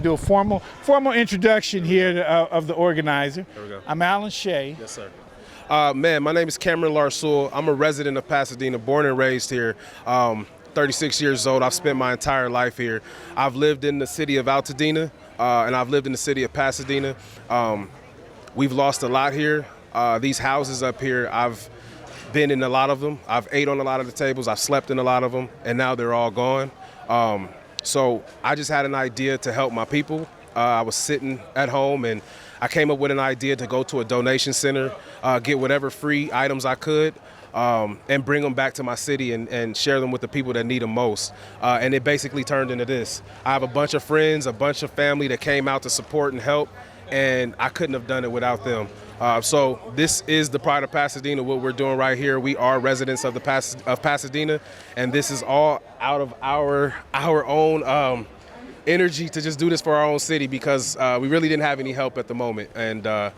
can do a formal introduction here of the organizer. There we go. I'm Alan Shea. Yes, sir. Man, my name is Cameron Larsoul. I'm a resident of Pasadena, born and raised here. 36 years old. I've spent my entire life here. I've lived in the city of Altadena, and I've lived in the city of Pasadena. We've lost a lot here. These houses up here, I've been in a lot of them. I've ate on a lot of the tables. I've slept in a lot of them, and now they're all gone. So I just had an idea to help my people. I was sitting at home, and I came up with an idea to go to a donation center, get whatever free items I could, and bring them back to my city and share them with the people that need them most. And it basically turned into this. I have a bunch of friends, a bunch of family that came out to support and help, and I couldn't have done it without them. So this is the pride of Pasadena, what we're doing right here. We are residents of Pasadena, and this is all out of our own energy to just do this for our own city, because we really didn't have any help at the moment. And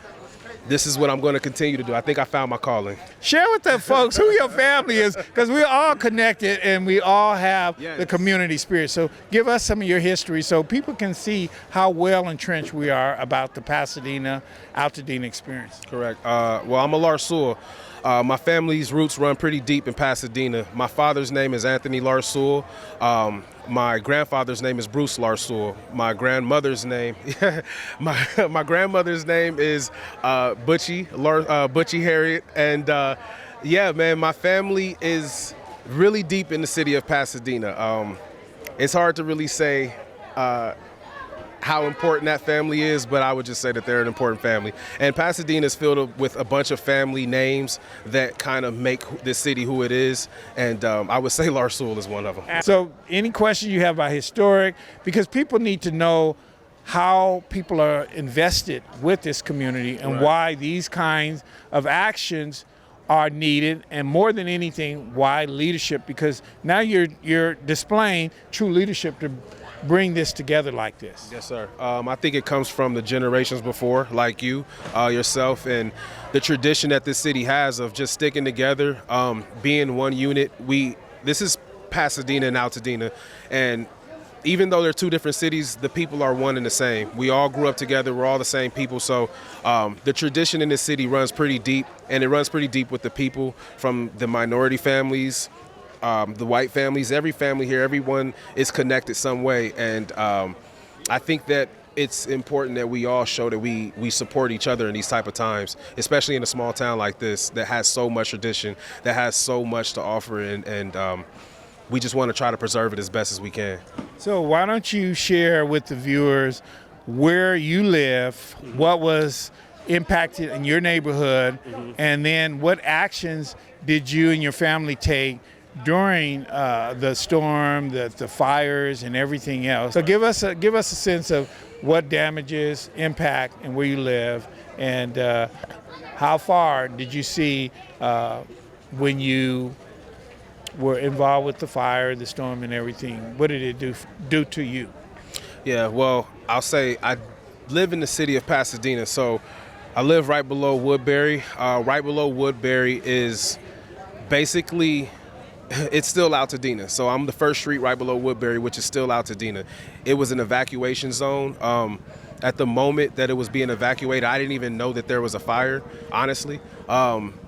this is what I'm going to continue to do. I think I found my calling. Share with the folks who your family is, because we're all connected and we all have the community spirit. So give us some of your history so people can see how well entrenched we are about the Pasadena-Altadena experience. Correct. Well, I'm a Larsoul. My family's roots run pretty deep in Pasadena. My father's name is Anthony Larsoul. My grandfather's name is Bruce Larsoul. My grandmother's name, my grandmother's name is Butchie Harriet. And yeah, man, my family is really deep in the city of Pasadena. It's hard to really say how important that family is, but I would just say that they're an important family. And Pasadena is filled with a bunch of family names that kind of make this city who it is. And I would say Larsoul is one of them. So any questions you have about historic, because people need to know how people are invested with this community and why these kinds of actions are needed, and more than anything, why leadership, because now you're displaying true leadership to bring this together like this. Yes, sir. I think it comes from the generations before, like you, yourself, and the tradition that this city has of just sticking together, being one unit. This is Pasadena and Altadena, and even though they're two different cities, the people are one and the same. We all grew up together. We're all the same people. So the tradition in this city runs pretty deep, and it runs pretty deep with the people, from the minority families, the white families, every family here, everyone is connected some way. And I think that it's important that we all show that we support each other in these type of times, especially in a small town like this that has so much tradition, that has so much to offer, and we just want to try to preserve it as best as we can. So why don't you share with the viewers where you live, what was impacted in your neighborhood, and then what actions did you and your family take during the storm, the fires, and everything else. So give us a sense of what damages, impact, and where you live, and how far did you see when you were involved with the fire, the storm, and everything. What did it do to you? Yeah, well, I'll say I live in the city of Pasadena, so I live right below Woodbury. Right below Woodbury is basically, it's still Altadena. So I'm the first street right below Woodbury, which is still Altadena. It was an evacuation zone. At the moment that it was being evacuated, I didn't even know that there was a fire, honestly.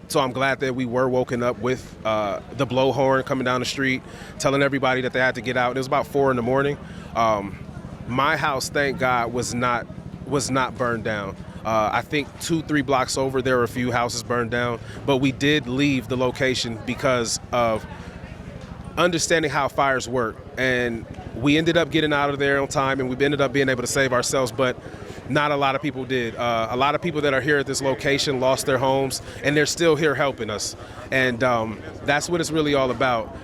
So I'm glad that we were woken up with the blowhorn coming down the street, telling everybody that they had to get out. It was about 4 a.m. My house, thank God, was not burned down. I think 2-3 blocks over, there were a few houses burned down, but we did leave the location because of understanding how fires work. And we ended up getting out of there on time, and we ended up being able to save ourselves, but not a lot of people did. A lot of people that are here at this location lost their homes, and they're still here helping us. And that's what it's really all about.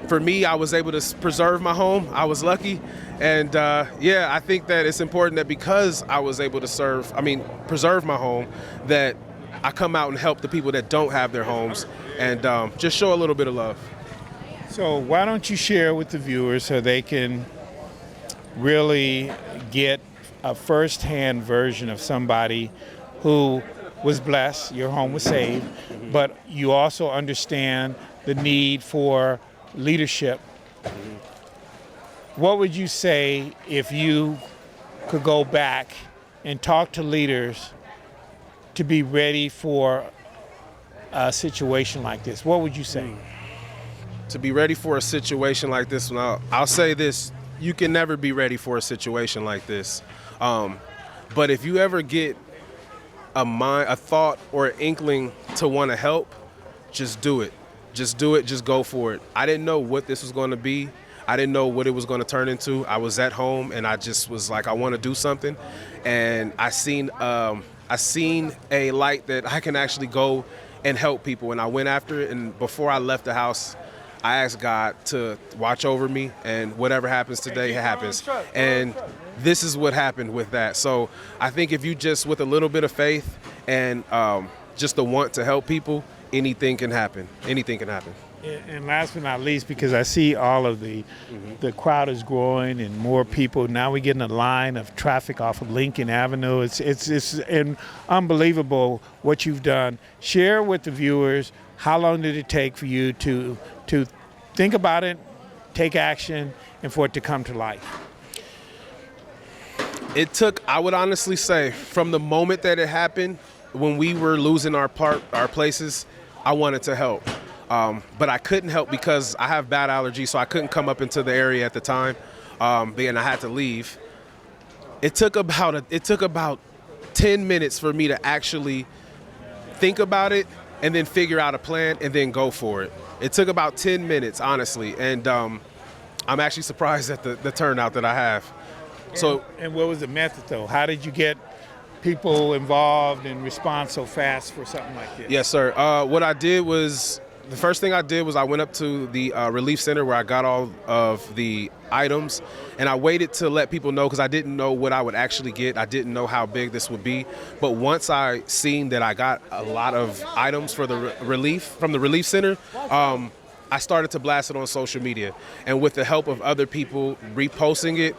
For me, I was able to preserve my home. I was lucky. And yeah, I think that it's important that because I was able to preserve my home, that I come out and help the people that don't have their homes, and just show a little bit of love. So why don't you share with the viewers so they can really get a first-hand version of somebody who was blessed, your home was saved, but you also understand the need for leadership. What would you say if you could go back and talk to leaders to be ready for a situation like this, what would you say? To be ready for a situation like this, I'll say this: you can never be ready for a situation like this. But if you ever get a thought or an inkling to want to help, just do it. Just do it. Just go for it. I didn't know what this was going to be. I didn't know what it was going to turn into. I was at home and I just was like, I want to do something. And I seen a light that I can actually go and help people. And I went after it. And before I left the house, I asked God to watch over me, and whatever happens today, it happens. And this is what happened with that. So I think if you just, with a little bit of faith and just the want to help people, anything can happen. Anything can happen. And last but not least, because I see all of the crowd is growing and more people. Now we're getting a line of traffic off of Lincoln Avenue. It's unbelievable what you've done. Share with the viewers, how long did it take for you to think about it, take action, and for it to come to life? It took, I would honestly say, from the moment that it happened, when we were losing our places, I wanted to help. But I couldn't help because I have bad allergies, so I couldn't come up into the area at the time, and I had to leave. It took about 10 minutes for me to actually think about it and then figure out a plan and then go for it. It took about 10 minutes, honestly, and I'm actually surprised at the turnout that I have. And what was the method, though? How did you get people involved and respond so fast for something like this? Yes, sir. What I did was, the first thing I did was I went up to the relief center where I got all of the items, and I waited to let people know because I didn't know what I would actually get. I didn't know how big this would be. But once I seen that I got a lot of items for the from the relief center, I started to blast it on social media. And with the help of other people reposting it,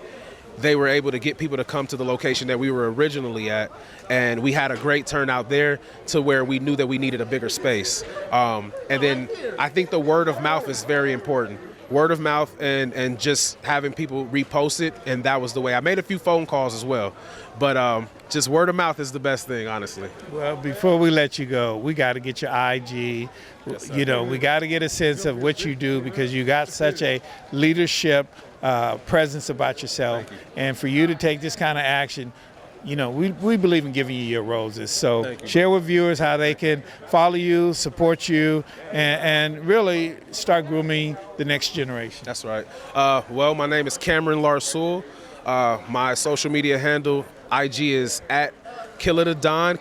they were able to get people to come to the location that we were originally at, and we had a great turnout there to where we knew that we needed a bigger space. And then I think the word of mouth is very important. Word of mouth and just having people repost it, and that was the way. I made a few phone calls as well, but just word of mouth is the best thing, honestly. Well, before we let you go, we got to get your IG. Yes, you know, we got to get a sense of what you do, because you got such a leadership presence about yourself. And for you to take this kind of action, you know, we believe in giving you your roses. So share with viewers how they can follow you, support you, and really start grooming the next generation. That's right. Well, my name is Cameron Larsoul. My social media handle, IG, is at Killadadon,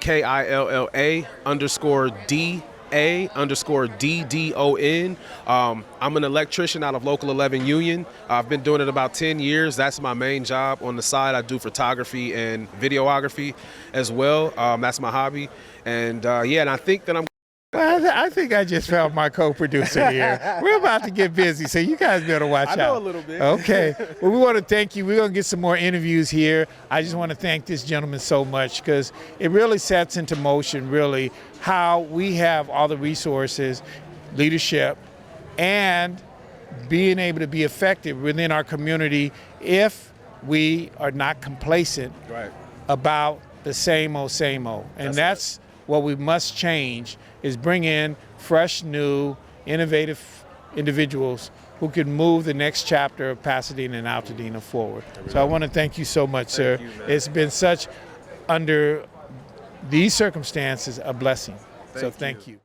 KILLA_DA_DDON. I'm an electrician out of Local 11 Union. I've been doing it about 10 years. That's my main job. On the side, I do photography and videography as well. That's my hobby. And and I think that I'm... Well, I think I just found my co-producer here. We're about to get busy, so you guys better watch out. I know a little bit. Okay. Well, we want to thank you. We're going to get some more interviews here. I just want to thank this gentleman so much, because it really sets into motion, really, how we have all the resources, leadership, and being able to be effective within our community if we are not complacent about the same old, same old. And that's what we must change, is bring in fresh, new, innovative individuals who can move the next chapter of Pasadena and Altadena forward. So I want to thank you so much, sir. It's been such, under these circumstances, a blessing. So thank you.